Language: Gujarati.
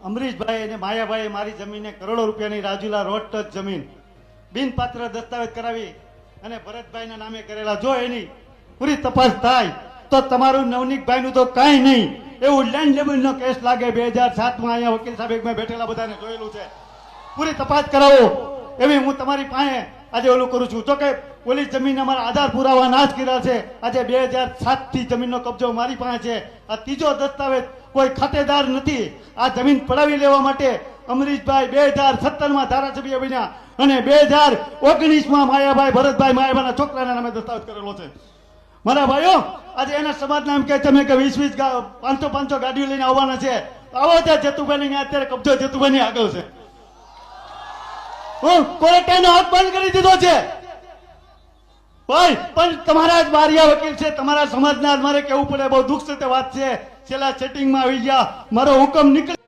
અમરીશભાઈ અને માયાભાઈ મારી જમીને કરોડો રૂપિયાની રાજુલા રોડ ટચ જમીન બિનપાત્ર દસ્તાવેજ કરાવી અને ભરતભાઈના નામે કરેલા. જો એની પૂરી તપાસ થાય તો તમારું નવનીકભાઈનું તો કાંઈ નહીં. એવું લેન્ડ લેબલનો કેસ લાગે 2007માં. અહીંયા વકીલ સાહેબ મેં બેઠેલા બધાને જોયેલું છે. પૂરી તપાસ કરાવો એવી હું તમારી પાસે આજે ઓલું કરું છું. જો કે પોલીસ જમીન અમારા આધાર પુરાવા નાશ કર્યા છે. આજે 2007 થી જમીનનો કબજો મારી પાસે છે. આ ત્રીજો દસ્તાવેજ કોઈ ખાતેદાર નથી. આ જમીન પડાવી લેવા માટે અમરીશભાઈ 2017માં ધારાસભ્ય બન્યા અને 2019માં માયાભાઈ ભરતભાઈ માયાભાઈના છોકરાના નામે દસ્તાવેજ કરેલો છે. મારા ભાઈઓ આજે એના સમાજના એમ કહે છે કે 20 500 ગાડીઓ લઈને આવવાના છે. આવો છે જેતુભાઈ અત્યારે કબજો જેતુભાઈની આગળ છે. કોર્ટેનો હક બંધ કરી દીધો છે ભાઈ. પણ તમારા જ બારિયા વકીલ છે, તમારા સમાજના. મારે કેવું પડે, બહુ દુઃખ સાથે વાત છે. છેલ્લા સેટિંગમાં આવી ગયા. મારો હુકમ નીકળી